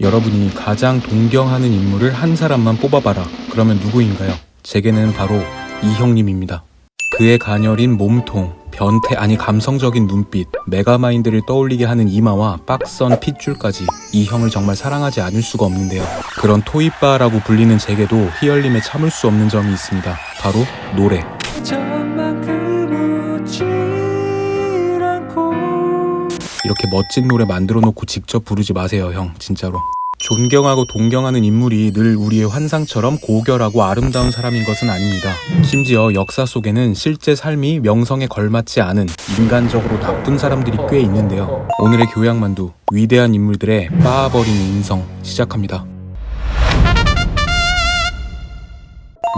여러분이 가장 동경하는 인물을 한 사람만 뽑아봐라. 그러면 누구인가요? 제게는 바로 이 형님입니다. 그의 가녀린 몸통, 변태 아니 감성적인 눈빛, 메가마인드를 떠올리게 하는 이마와 빡선 핏줄까지 이 형을 정말 사랑하지 않을 수가 없는데요. 그런 토이빠라고 불리는 제게도 희열림에 참을 수 없는 점이 있습니다. 바로 노래. 이렇게 멋진 노래 만들어 놓고 직접 부르지 마세요, 형. 진짜로. 존경하고 동경하는 인물이 늘 우리의 환상처럼 고결하고 아름다운 사람인 것은 아닙니다. 심지어 역사 속에는 실제 삶이 명성에 걸맞지 않은 인간적으로 나쁜 사람들이 꽤 있는데요. 오늘의 교양만두, 위대한 인물들의 빠아버린 인성 시작합니다.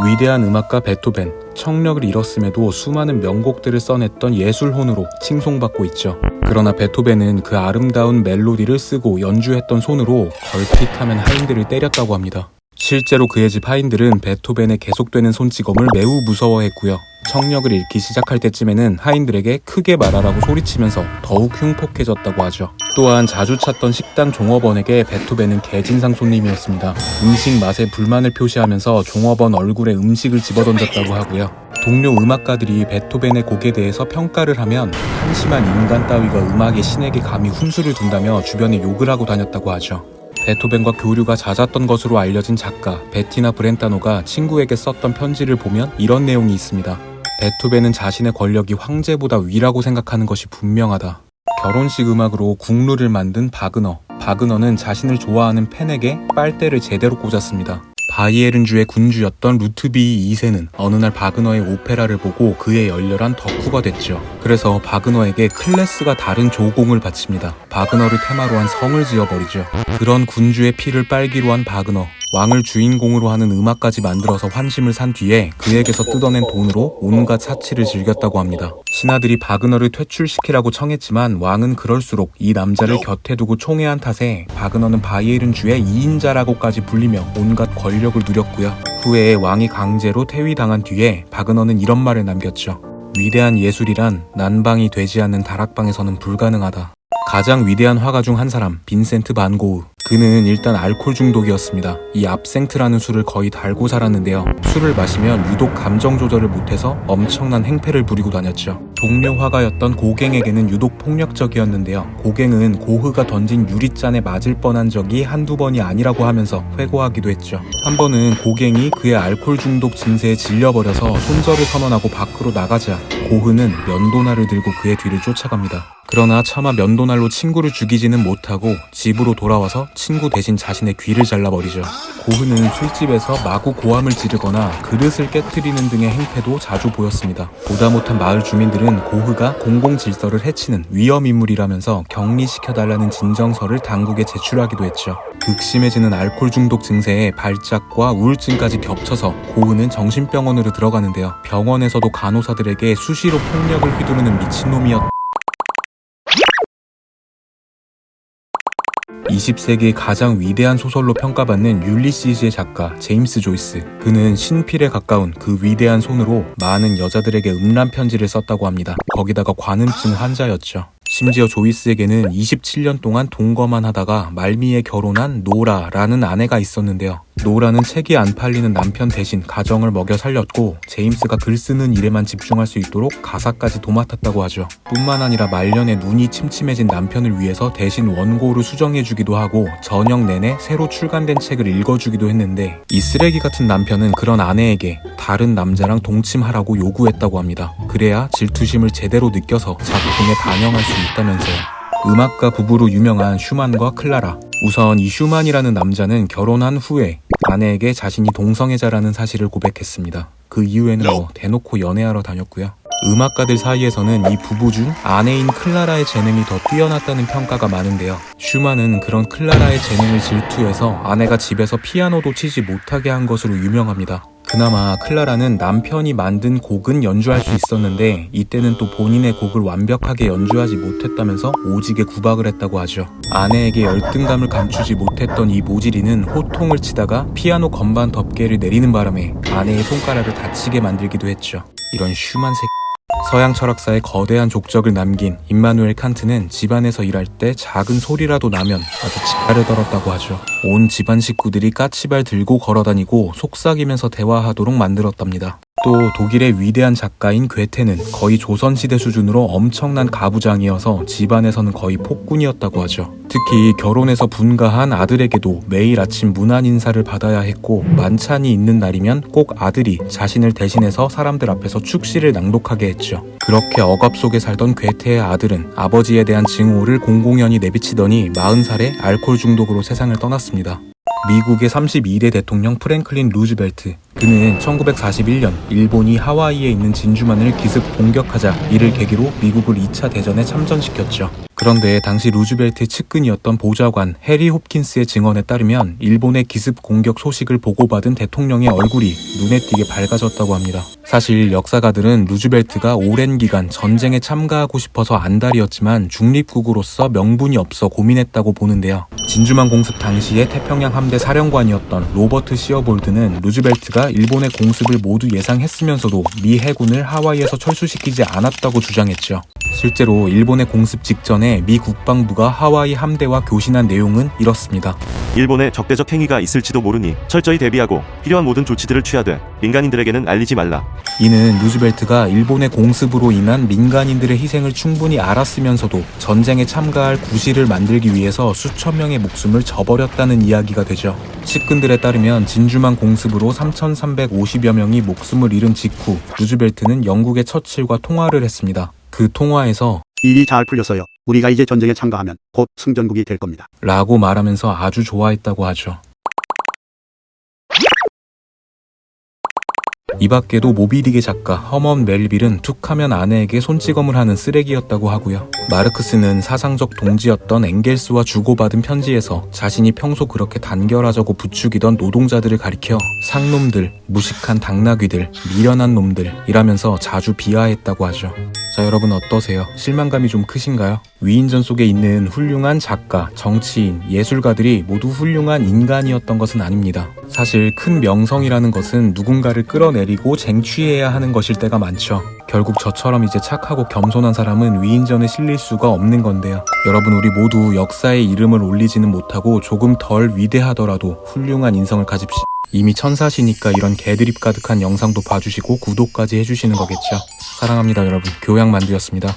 위대한 음악가 베토벤, 청력을 잃었음에도 수많은 명곡들을 써냈던 예술혼으로 칭송받고 있죠. 그러나 베토벤은 그 아름다운 멜로디를 쓰고 연주했던 손으로 걸핏하면 하인들을 때렸다고 합니다. 실제로 그의 집 하인들은 베토벤의 계속되는 손찌검을 매우 무서워했고요. 청력을 잃기 시작할 때쯤에는 하인들에게 크게 말하라고 소리치면서 더욱 흉폭해졌다고 하죠. 또한 자주 찾던 식당 종업원에게 베토벤은 개진상 손님이었습니다. 음식 맛에 불만을 표시하면서 종업원 얼굴에 음식을 집어던졌다고 하고요. 동료 음악가들이 베토벤의 곡에 대해서 평가를 하면 한심한 인간 따위가 음악의 신에게 감히 훈수를 둔다며 주변에 욕을 하고 다녔다고 하죠. 베토벤과 교류가 잦았던 것으로 알려진 작가 베티나 브렌타노가 친구에게 썼던 편지를 보면 이런 내용이 있습니다. 베토벤은 자신의 권력이 황제보다 위라고 생각하는 것이 분명하다. 결혼식 음악으로 국루를 만든 바그너. 바그너는 자신을 좋아하는 팬에게 빨대를 제대로 꽂았습니다. 바이에른주의 군주였던 루트비이 2세는 어느 날 바그너의 오페라를 보고 그의 열렬한 덕후가 됐죠. 그래서 바그너에게 클래스가 다른 조공을 바칩니다. 바그너를 테마로 한 성을 지어버리죠. 그런 군주의 피를 빨기로 한 바그너, 왕을 주인공으로 하는 음악까지 만들어서 환심을 산 뒤에 그에게서 뜯어낸 돈으로 온갖 사치를 즐겼다고 합니다. 신하들이 바그너를 퇴출시키라고 청했지만 왕은 그럴수록 이 남자를 곁에 두고 총애한 탓에 바그너는 바이에른주의 2인자라고까지 불리며 온갖 권력을 누렸고요. 후에 왕이 강제로 퇴위당한 뒤에 바그너는 이런 말을 남겼죠. 위대한 예술이란 난방이 되지 않는 다락방에서는 불가능하다. 가장 위대한 화가 중 한 사람, 빈센트 반 고흐. 그는 일단 알코올 중독이었습니다. 이 압생트라는 술을 거의 달고 살았는데요. 술을 마시면 유독 감정 조절을 못해서 엄청난 행패를 부리고 다녔죠. 동료 화가였던 고갱에게는 유독 폭력적이었는데요. 고갱은 고흐가 던진 유리잔에 맞을 뻔한 적이 한두 번이 아니라고 하면서 회고하기도 했죠. 한 번은 고갱이 그의 알코올 중독 증세에 질려버려서 손절을 선언하고 밖으로 나가자 고흐는 면도날을 들고 그의 뒤를 쫓아갑니다. 그러나 차마 면도날로 친구를 죽이지는 못하고 집으로 돌아와서 친구 대신 자신의 귀를 잘라버리죠. 고흐는 술집에서 마구 고함을 지르거나 그릇을 깨트리는 등의 행패도 자주 보였습니다. 보다 못한 마을 주민들은 고흐가 공공질서를 해치는 위험인물이라면서 격리시켜달라는 진정서를 당국에 제출하기도 했죠. 극심해지는 알코올 중독 증세에 발작과 우울증까지 겹쳐서 고흐는 정신병원으로 들어가는데요. 병원에서도 간호사들에게 수시로 폭력을 휘두르는 미친놈이었다. 20세기의 가장 위대한 소설로 평가받는 율리시즈의 작가 제임스 조이스. 그는 신필에 가까운 그 위대한 손으로 많은 여자들에게 음란 편지를 썼다고 합니다. 거기다가 관음증 환자였죠. 심지어 조이스에게는 27년 동안 동거만 하다가 말미에 결혼한 노라라는 아내가 있었는데요. 노라는 책이 안 팔리는 남편 대신 가정을 먹여 살렸고 제임스가 글 쓰는 일에만 집중할 수 있도록 가사까지 도맡았다고 하죠. 뿐만 아니라 말년에 눈이 침침해진 남편을 위해서 대신 원고를 수정해주기도 하고 저녁 내내 새로 출간된 책을 읽어주기도 했는데 이 쓰레기 같은 남편은 그런 아내에게 다른 남자랑 동침하라고 요구했다고 합니다. 그래야 질투심을 제대로 느껴서 작품에 반영할 수 있다면서요. 음악가 부부로 유명한 슈만과 클라라. 우선 이 슈만이라는 남자는 결혼한 후에 아내에게 자신이 동성애자라는 사실을 고백했습니다. 그 이후에는 대놓고 연애하러 다녔고요. 음악가들 사이에서는 이 부부 중 아내인 클라라의 재능이 더 뛰어났다는 평가가 많은데요. 슈만은 그런 클라라의 재능을 질투해서 아내가 집에서 피아노도 치지 못하게 한 것으로 유명합니다. 그나마 클라라는 남편이 만든 곡은 연주할 수 있었는데 이때는 또 본인의 곡을 완벽하게 연주하지 못했다면서 오지게 구박을 했다고 하죠. 아내에게 열등감을 감추지 못했던 이 모지리는 호통을 치다가 피아노 건반 덮개를 내리는 바람에 아내의 손가락을 다치게 만들기도 했죠. 이런 슈만 새끼. 서양 철학사의 거대한 족적을 남긴 임마누엘 칸트는 집안에서 일할 때 작은 소리라도 나면 아주 지랄을 떨었다고 하죠. 온 집안 식구들이 까치발 들고 걸어다니고 속삭이면서 대화하도록 만들었답니다. 또 독일의 위대한 작가인 괴테는 거의 조선시대 수준으로 엄청난 가부장이어서 집안에서는 거의 폭군이었다고 하죠. 특히 결혼해서 분가한 아들에게도 매일 아침 문안 인사를 받아야 했고, 만찬이 있는 날이면 꼭 아들이 자신을 대신해서 사람들 앞에서 축시를 낭독하게 했죠. 그렇게 억압 속에 살던 괴테의 아들은 아버지에 대한 증오를 공공연히 내비치더니 40살에 알코올 중독으로 세상을 떠났습니다. 미국의 32대 대통령 프랭클린 루즈벨트. 그는 1941년 일본이 하와이에 있는 진주만을 기습 공격하자 이를 계기로 미국을 2차 대전에 참전시켰죠. 그런데 당시 루즈벨트의 측근이었던 보좌관 해리 홉킨스의 증언에 따르면 일본의 기습 공격 소식을 보고받은 대통령의 얼굴이 눈에 띄게 밝아졌다고 합니다. 사실 역사가들은 루즈벨트가 오랜 기간 전쟁에 참가하고 싶어서 안달이었지만 중립국으로서 명분이 없어 고민했다고 보는데요. 진주만 공습 당시에 태평양 함대 사령관이었던 로버트 시어볼드는 루즈벨트가 일본의 공습을 모두 예상했으면서도 미 해군을 하와이에서 철수시키지 않았다고 주장했죠. 실제로 일본의 공습 직전에 미 국방부가 하와이 함대와 교신한 내용은 이렇습니다. 일본의 적대적 행위가 있을지도 모르니 철저히 대비하고 필요한 모든 조치들을 취하되 민간인들에게는 알리지 말라. 이는 루즈벨트가 일본의 공습으로 인한 민간인들의 희생을 충분히 알았으면서도 전쟁에 참가할 구실을 만들기 위해서 수천 명의 목숨을 저버렸다는 이야기가 되죠. 측근들에 따르면 진주만 공습으로 3,350여 명이 목숨을 잃은 직후 루즈벨트는 영국의 처칠과 통화를 했습니다. 그 통화에서 일이 잘 풀렸어요. 우리가 이제 전쟁에 참가하면 곧 승전국이 될 겁니다. 라고 말하면서 아주 좋아했다고 하죠. 이 밖에도 모비딕의 작가 허먼 멜빌은 툭하면 아내에게 손찌검을 하는 쓰레기였다고 하고요. 마르크스는 사상적 동지였던 엥겔스와 주고받은 편지에서 자신이 평소 그렇게 단결하자고 부추기던 노동자들을 가리켜 상놈들, 무식한 당나귀들, 미련한 놈들 이라면서 자주 비하했다고 하죠. 자, 여러분 어떠세요? 실망감이 좀 크신가요? 위인전 속에 있는 훌륭한 작가, 정치인, 예술가들이 모두 훌륭한 인간이었던 것은 아닙니다. 사실 큰 명성이라는 것은 누군가를 끌어내리고 쟁취해야 하는 것일 때가 많죠. 결국 저처럼 이제 착하고 겸손한 사람은 위인전에 실릴 수가 없는 건데요. 여러분, 우리 모두 역사의 이름을 올리지는 못하고 조금 덜 위대하더라도 훌륭한 인성을 가집시다. 이미 천사시니까 이런 개드립 가득한 영상도 봐주시고 구독까지 해주시는 거겠죠. 사랑합니다, 여러분. 교양만두였습니다.